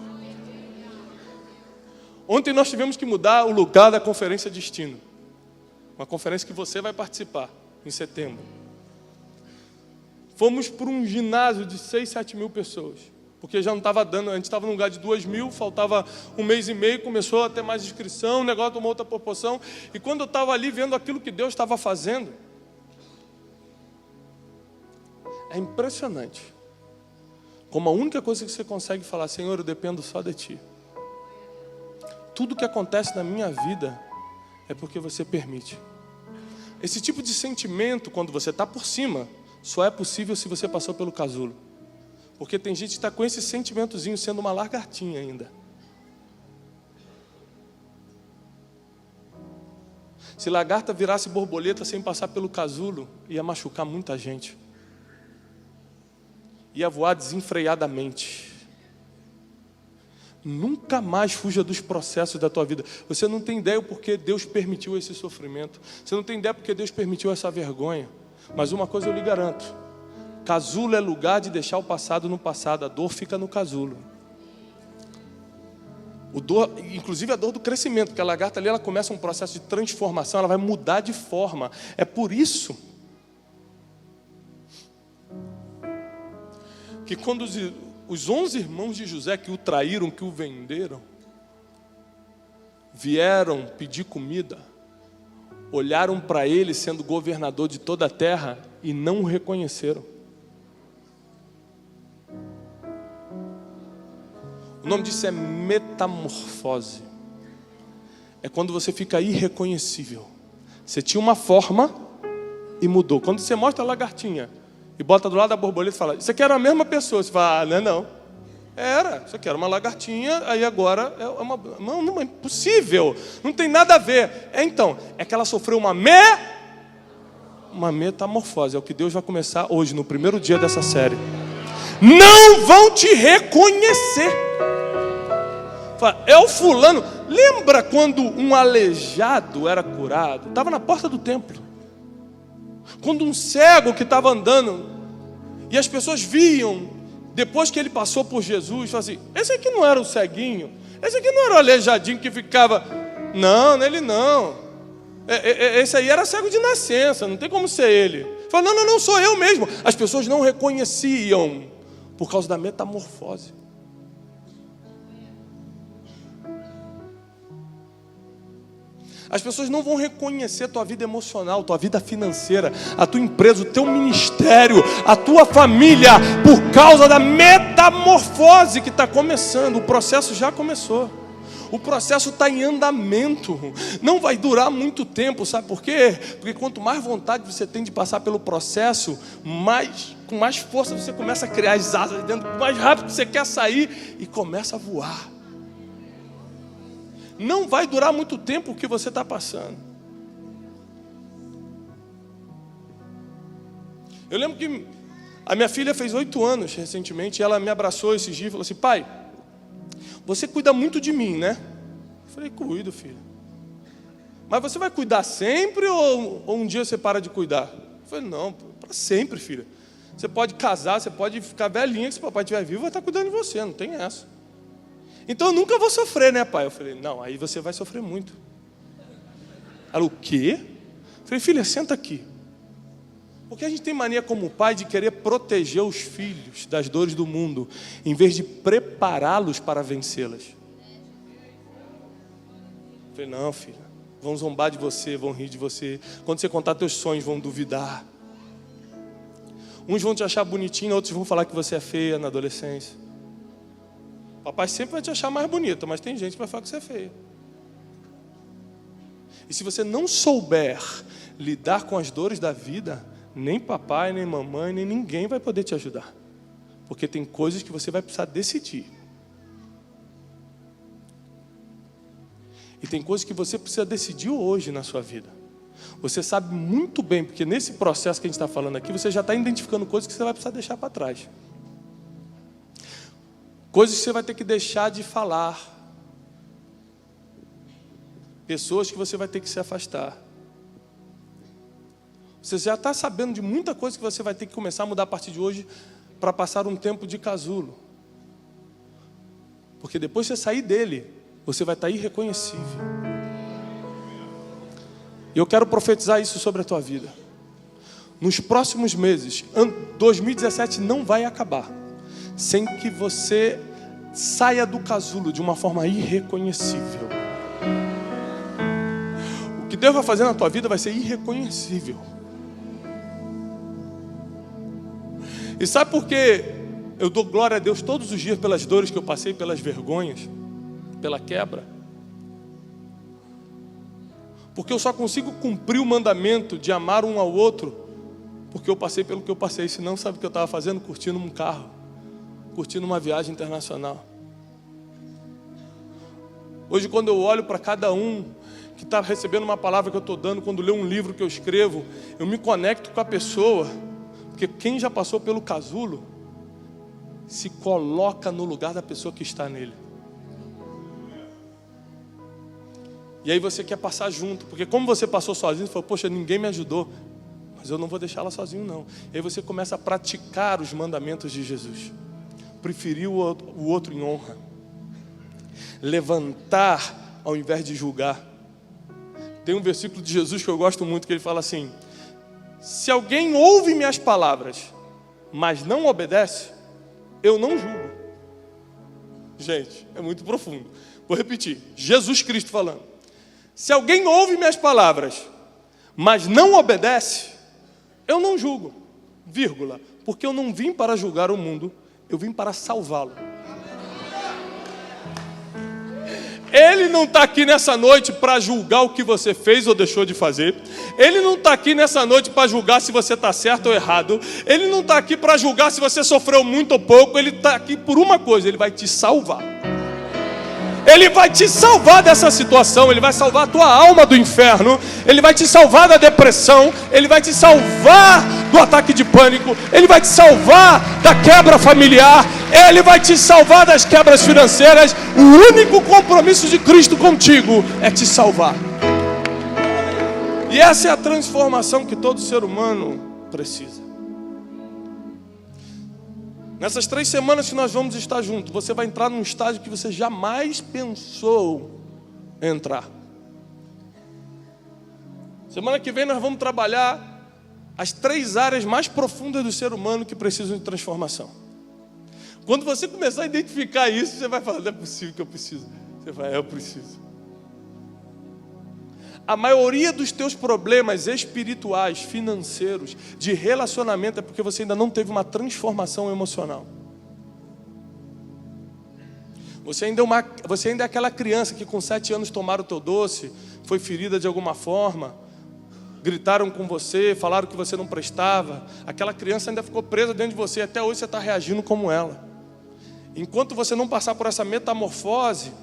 Ontem nós tivemos que mudar o lugar da conferência Destino. Uma conferência que você vai participar em setembro. Fomos para um ginásio de 6, 7 mil pessoas. Porque já não estava dando, a gente estava num lugar de 2.000, faltava 1 mês e meio, começou a ter mais inscrição, o negócio tomou outra proporção. E quando eu estava ali vendo aquilo que Deus estava fazendo, é impressionante como a única coisa que você consegue falar: Senhor, eu dependo só de Ti. Tudo que acontece na minha vida é porque você permite. Esse tipo de sentimento, quando você está por cima, só é possível se você passou pelo casulo. Porque tem gente que está com esse sentimentozinho sendo uma lagartinha ainda. Se lagarta virasse borboleta sem passar pelo casulo, ia machucar muita gente. Ia voar desenfreadamente. Nunca mais fuja dos processos da tua vida. Você não tem ideia o porquê Deus permitiu esse sofrimento. Você não tem ideia porque Deus permitiu essa vergonha. Mas uma coisa eu lhe garanto: casulo é lugar de deixar o passado no passado. A dor fica no casulo. Inclusive a dor do crescimento, porque a lagarta ali ela começa um processo de transformação, ela vai mudar de forma. É por isso que quando os 11 irmãos de José que o traíram, que o venderam, vieram pedir comida, olharam para ele sendo governador de toda a terra e não o reconheceram. O nome disso é metamorfose. É quando você fica irreconhecível. Você tinha uma forma e mudou. Quando você mostra a lagartinha e bota do lado da borboleta e fala: isso aqui era a mesma pessoa. Você fala: não é não. Era, isso aqui era uma lagartinha, aí agora é uma... Não é impossível. Não tem nada a ver. Então, é que ela sofreu uma metamorfose. É o que Deus vai começar hoje, no primeiro dia dessa série. Não vão te reconhecer. Fala: é o fulano. Lembra quando um aleijado era curado? Estava na porta do templo. Quando um cego que estava andando, e as pessoas viam, depois que ele passou por Jesus, falaram assim, esse aqui não era o ceguinho, esse aqui não era o aleijadinho que ficava, não, ele não, esse aí era cego de nascença, não tem como ser ele. Falaram, não, sou eu mesmo. As pessoas não reconheciam, por causa da metamorfose. As pessoas não vão reconhecer tua vida emocional, tua vida financeira, a tua empresa, o teu ministério, a tua família, por causa da metamorfose que está começando. O processo já começou. O processo está em andamento. Não vai durar muito tempo, sabe por quê? Porque quanto mais vontade você tem de passar pelo processo, com mais força você começa a criar as asas dentro, mais rápido você quer sair e começa a voar. Não vai durar muito tempo o que você está passando. Eu lembro que a minha filha fez 8 anos recentemente, e ela me abraçou esses dias e falou assim, pai, você cuida muito de mim, né? Eu falei, cuido, filho. Mas você vai cuidar sempre ou um dia você para de cuidar? Eu falei, não, para sempre, filha. Você pode casar, você pode ficar velhinha, que se o papai estiver vivo, vai estar cuidando de você, não tem essa. Então eu nunca vou sofrer, né, pai? Eu falei, não, aí você vai sofrer muito. Ela, o quê? Eu falei, filha, senta aqui. Porque a gente tem mania como pai de querer proteger os filhos das dores do mundo, em vez de prepará-los para vencê-las. Eu falei, não, filha, vão zombar de você, vão rir de você. Quando você contar teus sonhos, vão duvidar. Uns vão te achar bonitinho, outros vão falar que você é feia na adolescência. Papai sempre vai te achar mais bonita, mas tem gente que vai falar que você é feia. E se você não souber lidar com as dores da vida, nem papai, nem mamãe, nem ninguém vai poder te ajudar. Porque tem coisas que você vai precisar decidir. E tem coisas que você precisa decidir hoje na sua vida. Você sabe muito bem, porque nesse processo que a gente está falando aqui, você já está identificando coisas que você vai precisar deixar para trás. Coisas que você vai ter que deixar de falar. Pessoas que você vai ter que se afastar. Você já está sabendo de muita coisa que você vai ter que começar a mudar a partir de hoje para passar um tempo de casulo. Porque depois que você sair dele, você vai estar irreconhecível. E eu quero profetizar isso sobre a tua vida. Nos próximos meses, 2017 não vai acabar sem que você saia do casulo de uma forma irreconhecível. O que Deus vai fazer na tua vida vai ser irreconhecível. E sabe por que eu dou glória a Deus todos os dias pelas dores que eu passei, pelas vergonhas, pela quebra? Porque eu só consigo cumprir o mandamento de amar um ao outro porque eu passei pelo que eu passei. Senão, sabe o que eu estava fazendo? Curtindo um carro, curtindo uma viagem internacional. Hoje, quando eu olho para cada um que está recebendo uma palavra que eu estou dando, quando lê um livro que eu escrevo, eu me conecto com a pessoa, porque quem já passou pelo casulo se coloca no lugar da pessoa que está nele. E aí você quer passar junto, porque como você passou sozinho, você falou, poxa, ninguém me ajudou, mas eu não vou deixar ela sozinho não. E aí você começa a praticar os mandamentos de Jesus. Preferir o outro em honra. Levantar ao invés de julgar. Tem um versículo de Jesus que eu gosto muito, que ele fala assim: se alguém ouve minhas palavras, mas não obedece, eu não julgo. Gente, é muito profundo. Vou repetir. Jesus Cristo falando. Se alguém ouve minhas palavras, mas não obedece, eu não julgo, vírgula, porque eu não vim para julgar o mundo, eu vim para salvá-lo. Ele não está aqui nessa noite para julgar o que você fez ou deixou de fazer. Ele não está aqui nessa noite para julgar se você está certo ou errado. Ele não está aqui para julgar se você sofreu muito ou pouco. Ele está aqui por uma coisa: ele vai te salvar. Ele vai te salvar dessa situação. Ele vai salvar a tua alma do inferno. Ele vai te salvar da depressão. Ele vai te salvar do ataque de pânico. Ele vai te salvar da quebra familiar. Ele vai te salvar das quebras financeiras. O único compromisso de Cristo contigo é te salvar. E essa é a transformação que todo ser humano precisa. Nessas 3 semanas que nós vamos estar juntos, você vai entrar num estágio que você jamais pensou entrar. Semana que vem nós vamos trabalhar as 3 áreas mais profundas do ser humano que precisam de transformação. Quando você começar a identificar isso, você vai falar, não é possível que eu preciso. Você vai, eu preciso. A maioria dos teus problemas espirituais, financeiros, de relacionamento é porque você ainda não teve uma transformação emocional. Você ainda é aquela criança que com 7 anos tomaram o teu doce, foi ferida de alguma forma, gritaram com você, falaram que você não prestava. Aquela criança ainda ficou presa dentro de você, até hoje você está reagindo como ela. Enquanto você não passar por essa metamorfose,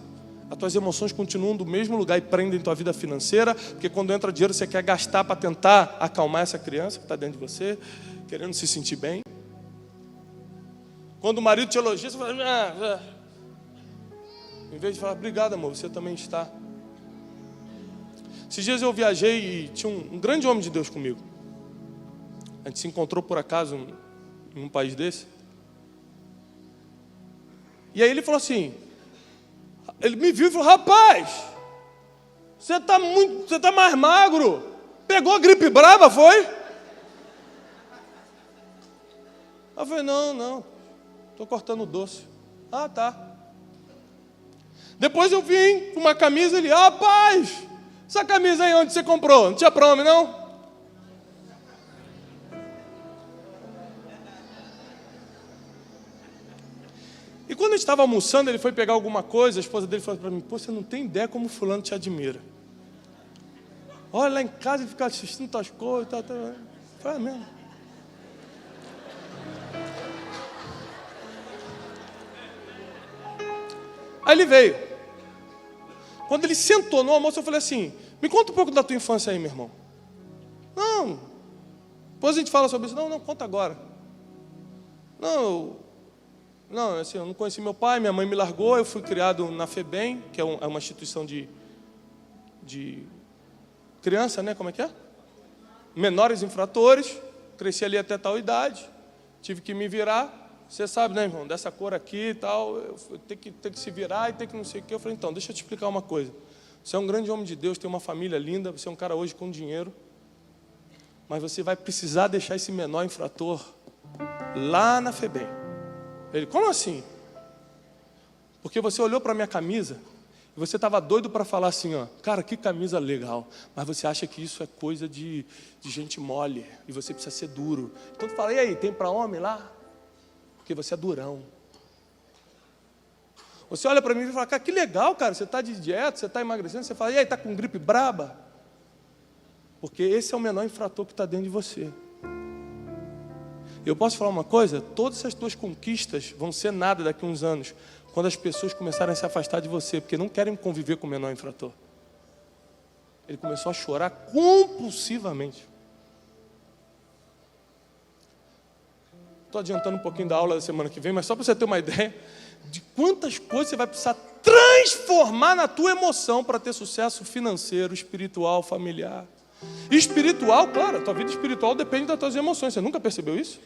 as tuas emoções continuam do mesmo lugar e prendem tua vida financeira, porque quando entra dinheiro você quer gastar para tentar acalmar essa criança que está dentro de você, querendo se sentir bem. Quando o marido te elogia, você fala, em vez de falar, obrigado amor, você também está. Esses dias eu viajei e tinha um grande homem de Deus comigo. A gente se encontrou por acaso em um país desse. E aí ele falou assim, ele me viu e falou, rapaz, você está mais magro. Pegou a gripe brava, foi? Eu falei, não, estou cortando o doce. Ah, tá. Depois eu vim com uma camisa, ele, rapaz, essa camisa aí onde você comprou? Não tinha para homem, não? E quando a gente estava almoçando, ele foi pegar alguma coisa, a esposa dele falou para mim, pô, você não tem ideia como fulano te admira. Olha, lá em casa ele fica assistindo tuas coisas, tal. Eu falei, mesmo. Aí ele veio. Quando ele sentou no almoço, eu falei assim, me conta um pouco da tua infância aí, meu irmão. Não, depois a gente fala sobre isso. Não, conta agora. Não, assim, eu não conheci meu pai, minha mãe me largou, eu fui criado na FEBEM, que é uma instituição de criança, né? Como é que é? Menores infratores, cresci ali até tal idade, tive que me virar, você sabe, né, irmão, dessa cor aqui e tal, eu tenho que se virar e tem que não sei o quê. Eu falei, então, deixa eu te explicar uma coisa. Você é um grande homem de Deus, tem uma família linda, você é um cara hoje com dinheiro, mas você vai precisar deixar esse menor infrator lá na FEBEM. Ele, como assim? Porque você olhou para a minha camisa e você estava doido para falar assim, ó, cara, que camisa legal, mas você acha que isso é coisa de gente mole e você precisa ser duro. Então eu falei, e aí, tem para homem lá? Porque você é durão. Você olha para mim e fala, cara, que legal, cara, você está de dieta, você está emagrecendo, você fala, e aí, está com gripe braba? Porque esse é o menor infrator que está dentro de você. Eu posso falar uma coisa? Todas essas tuas conquistas vão ser nada daqui a uns anos, quando as pessoas começarem a se afastar de você, porque não querem conviver com o menor infrator. Ele começou a chorar compulsivamente. Estou adiantando um pouquinho da aula da semana que vem, mas só para você ter uma ideia de quantas coisas você vai precisar transformar na tua emoção para ter sucesso financeiro, espiritual, familiar. E espiritual, claro, a tua vida espiritual depende das tuas emoções. Você nunca percebeu isso?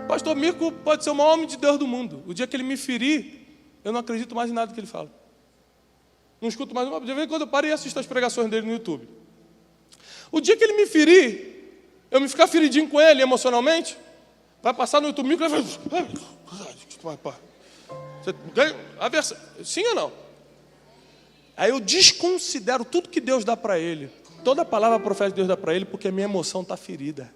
Pastor Mirko pode ser o maior homem de Deus do mundo. O dia que ele me ferir, eu não acredito mais em nada que ele fala. Não escuto mais uma. De vez em quando eu paro e assisto as pregações dele no YouTube. O dia que ele me ferir, eu me ficar feridinho com ele emocionalmente, vai passar no YouTube, ele vai... Sim ou não? Aí eu desconsidero tudo que Deus dá para ele, toda a palavra profética que Deus dá para ele, porque a minha emoção está ferida.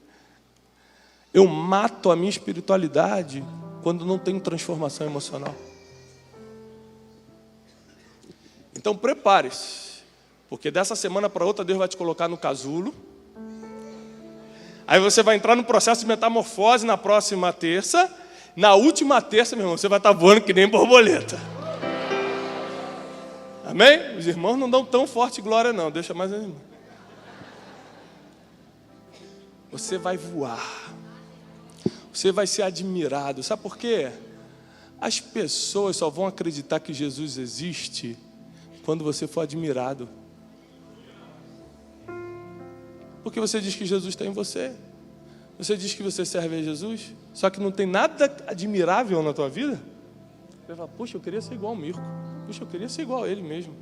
Eu mato a minha espiritualidade quando não tenho transformação emocional. Então prepare-se, porque dessa semana para outra Deus vai te colocar no casulo. Aí você vai entrar no processo de metamorfose na próxima terça. Na última terça, meu irmão, você vai estar voando que nem borboleta. Amém? Os irmãos não dão tão forte glória não, deixa mais os irmãos. Você vai voar. Você vai ser admirado. Sabe por quê? As pessoas só vão acreditar que Jesus existe quando você for admirado. Porque você diz que Jesus está em você. Você diz que você serve a Jesus, só que não tem nada admirável na tua vida. Você fala, puxa, eu queria ser igual ao Mirko. Puxa, eu queria ser igual a ele mesmo.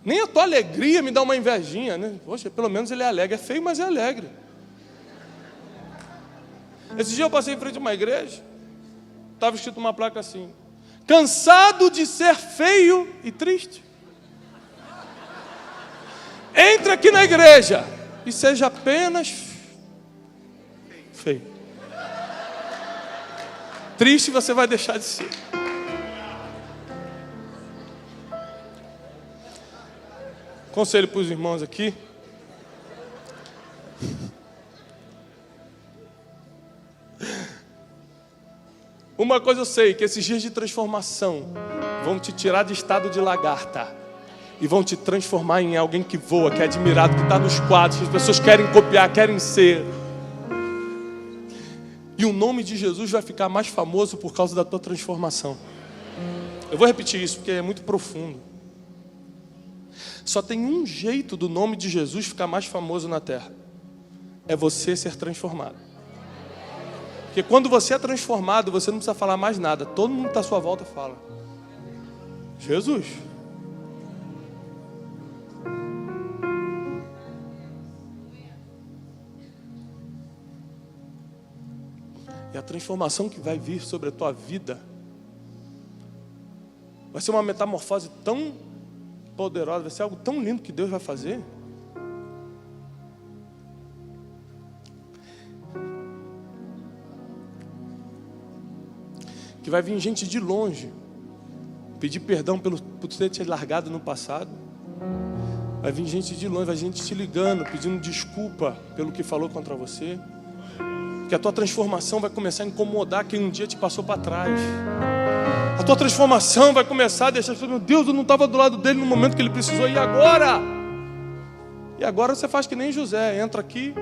Nem a tua alegria me dá uma invejinha, né? Poxa, pelo menos ele é alegre. É feio, mas é alegre. Esse dia eu passei em frente a uma igreja, estava escrito uma placa assim: cansado de ser feio e triste? Entre aqui na igreja e seja apenas feio. Triste você vai deixar de ser. Conselho para os irmãos aqui. Uma coisa eu sei, que esses dias de transformação vão te tirar de estado de lagarta e vão te transformar em alguém que voa, que é admirado, que está nos quadros, que as pessoas querem copiar, querem ser. E o nome de Jesus vai ficar mais famoso por causa da tua transformação. Eu vou repetir isso porque é muito profundo. Só tem um jeito do nome de Jesus ficar mais famoso na terra: é você ser transformado. Porque quando você é transformado, você não precisa falar mais nada. Todo mundo que está à sua volta fala: Jesus. E a transformação que vai vir sobre a tua vida vai ser uma metamorfose tão poderosa, vai ser algo tão lindo que Deus vai fazer. Que vai vir gente de longe pedir perdão por ter te largado no passado. Vai vir gente de longe, vai vir gente te ligando, pedindo desculpa pelo que falou contra você. Que a tua transformação vai começar a incomodar quem um dia te passou para trás. A tua transformação vai começar a deixar as pessoas: meu Deus, eu não estava do lado dele no momento que ele precisou, e agora? E agora você faz que nem José, entra aqui,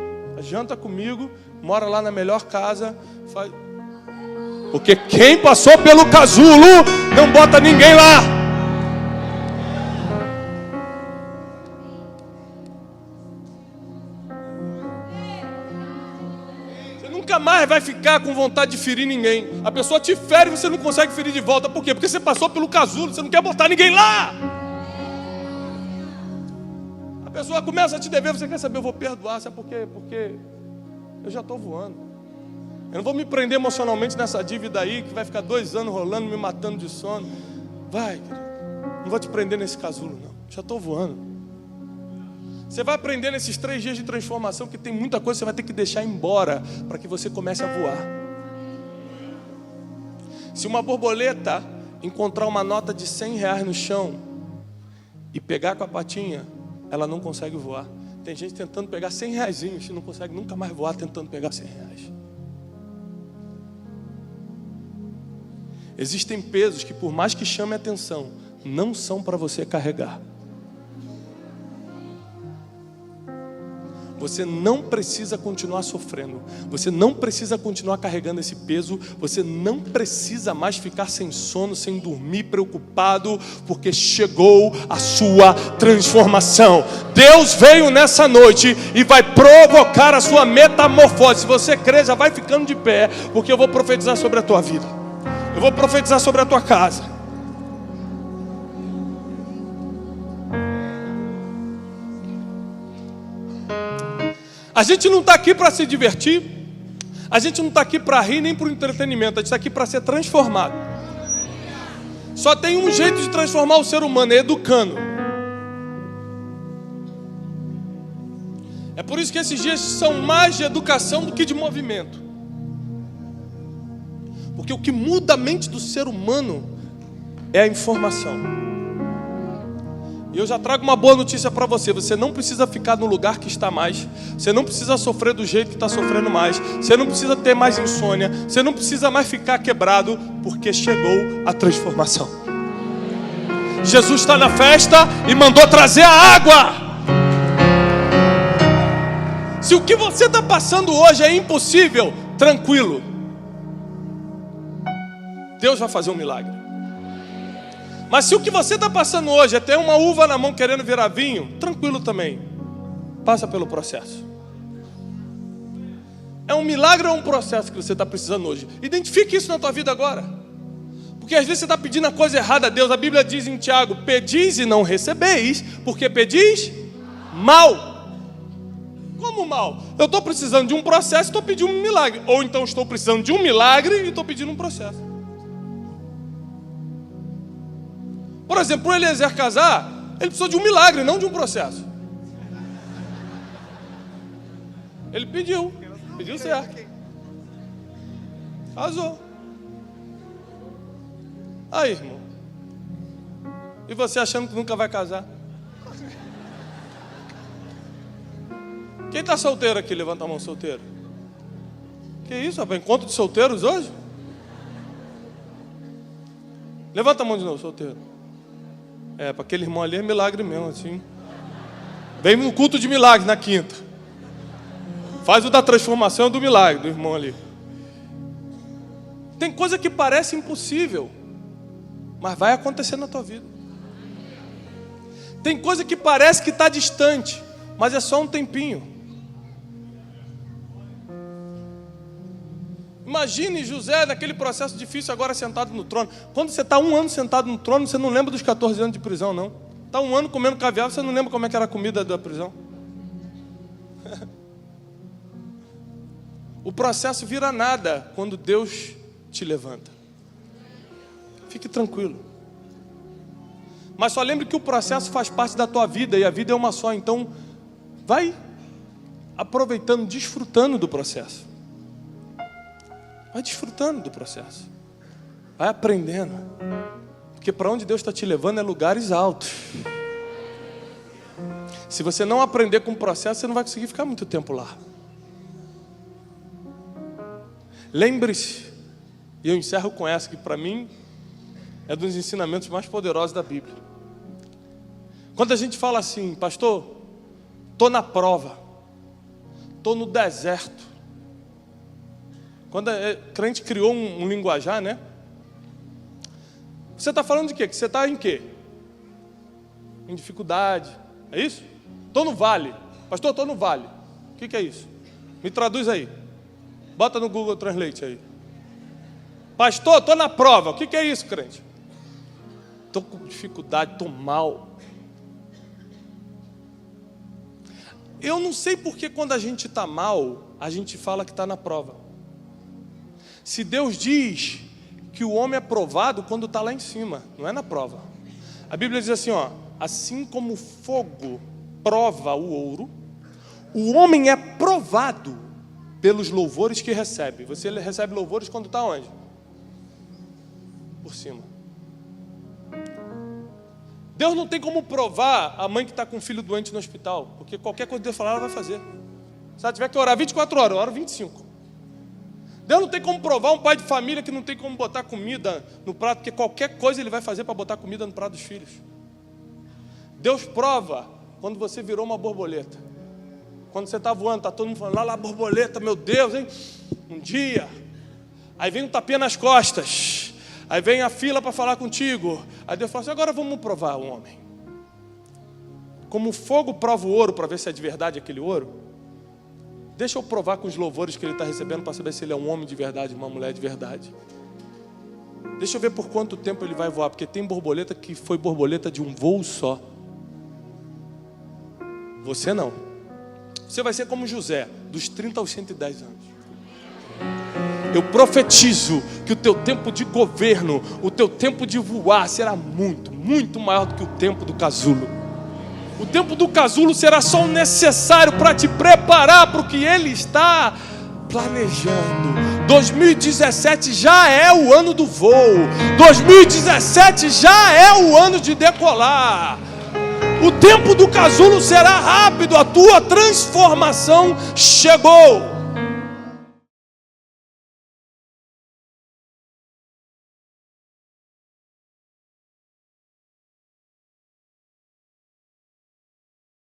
janta comigo, mora lá na melhor casa, faz... Porque quem passou pelo casulo não bota ninguém lá. Você nunca mais vai ficar com vontade de ferir ninguém. A pessoa te fere e você não consegue ferir de volta. Por quê? Porque você passou pelo casulo, você não quer botar ninguém lá. A pessoa começa a te dever, você quer saber, eu vou perdoar. Sabe por quê? Porque eu já estou voando. Eu não vou me prender emocionalmente nessa dívida aí, que vai ficar 2 anos rolando, me matando de sono. Vai, querido. Não vou te prender nesse casulo, não. Já estou voando. Você vai aprender nesses 3 dias de transformação que tem muita coisa que você vai ter que deixar embora para que você comece a voar. Se uma borboleta encontrar uma nota de R$100 no chão e pegar com a patinha, ela não consegue voar. Tem gente tentando pegar R$100 e não consegue nunca mais voar tentando pegar R$100. Existem pesos que, por mais que chame atenção, não são para você carregar. Você não precisa continuar sofrendo. Você não precisa continuar carregando esse peso. Você não precisa mais ficar sem sono, sem dormir, preocupado, porque chegou a sua transformação. Deus veio nessa noite e vai provocar a sua metamorfose. Se você crer, já vai ficando de pé, porque eu vou profetizar sobre a tua vida. Eu vou profetizar sobre a tua casa. A gente não está aqui para se divertir. A gente não está aqui para rir nem para o entretenimento. A gente está aqui para ser transformado. Só tem um jeito de transformar o ser humano: é educando. É por isso que esses dias são mais de educação do que de movimento. Porque o que muda a mente do ser humano é a informação. E eu já trago uma boa notícia para você. Você não precisa ficar no lugar que está mais. Você não precisa sofrer do jeito que está sofrendo mais. Você não precisa ter mais insônia. Você não precisa mais ficar quebrado, porque chegou a transformação. Jesus está na festa e mandou trazer a água. Se o que você está passando hoje é impossível, tranquilo. Deus vai fazer um milagre. Mas se o que você está passando hoje é ter uma uva na mão querendo virar vinho, tranquilo também. Passa pelo processo. É um milagre ou é um processo que você está precisando hoje? Identifique isso na tua vida agora. Porque às vezes você está pedindo a coisa errada a Deus. A Bíblia diz em Tiago: pedis e não recebeis, porque pedis mal. Como mal? Eu estou precisando de um processo e estou pedindo um milagre. Ou então estou precisando de um milagre e estou pedindo um processo. Por exemplo, o Eliezer casar, ele precisou de um milagre, não de um processo. Ele pediu certo. Casou. Aí, irmão. E você achando que nunca vai casar? Quem está solteiro aqui? Levanta a mão, solteiro. Que isso, rapaz? Encontro de solteiros hoje? Levanta a mão de novo, solteiro. Para aquele irmão ali é milagre mesmo, assim. Vem no culto de milagre na quinta. Faz o da transformação do milagre do irmão ali. Tem coisa que parece impossível, mas vai acontecer na tua vida. Tem coisa que parece que está distante, mas é só um tempinho. Imagine José naquele processo difícil agora sentado no trono. Quando você está 1 ano sentado no trono, você não lembra dos 14 anos de prisão, não. Está 1 ano comendo caviar, você não lembra como é que era a comida da prisão. O processo vira nada quando Deus te levanta. Fique tranquilo. Mas só lembre que o processo faz parte da tua vida e a vida é uma só. Então, vai aproveitando, desfrutando do processo. Vai desfrutando do processo. Vai aprendendo. Porque para onde Deus está te levando é lugares altos. Se você não aprender com o processo, você não vai conseguir ficar muito tempo lá. Lembre-se, e eu encerro com essa, que para mim é dos ensinamentos mais poderosos da Bíblia. Quando a gente fala assim: pastor, estou na prova, estou no deserto. Quando a crente criou um linguajar, né? Você está falando de quê? Que você está em quê? Em dificuldade, é isso? Estou no vale. Pastor, estou no vale. O que é isso? Me traduz aí. Bota no Google Translate aí. Pastor, estou na prova. O que é isso, crente? Estou com dificuldade, estou mal. Eu não sei porque quando a gente está mal, a gente fala que está na prova. Se Deus diz que o homem é provado quando está lá em cima, não é na prova. A Bíblia diz assim, ó: assim como o fogo prova o ouro, o homem é provado pelos louvores que recebe. Você recebe louvores quando está onde? Por cima. Deus não tem como provar a mãe que está com um filho doente no hospital, porque qualquer coisa que Deus falar, ela vai fazer. Se ela tiver que orar 24 horas, ora 25. Deus não tem como provar um pai de família que não tem como botar comida no prato, porque qualquer coisa ele vai fazer para botar comida no prato dos filhos. Deus prova quando você virou uma borboleta. Quando você está voando, está todo mundo falando: lá, borboleta, meu Deus, hein? Um dia. Aí vem um tapinha nas costas. Aí vem a fila para falar contigo. Aí Deus fala assim: agora vamos provar o homem. Como o fogo prova o ouro para ver se é de verdade aquele ouro, deixa eu provar com os louvores que ele está recebendo para saber se ele é um homem de verdade, uma mulher de verdade. Deixa eu ver por quanto tempo ele vai voar, porque tem borboleta que foi borboleta de um voo só. Você não. Você vai ser como José, dos 30 aos 110 anos. Eu profetizo que o teu tempo de governo, o teu tempo de voar será muito, muito maior do que o tempo do casulo. O tempo do casulo será só o necessário para te preparar para o que ele está planejando. 2017 já é o ano do voo. 2017 já é o ano de decolar. O tempo do casulo será rápido, a tua transformação chegou.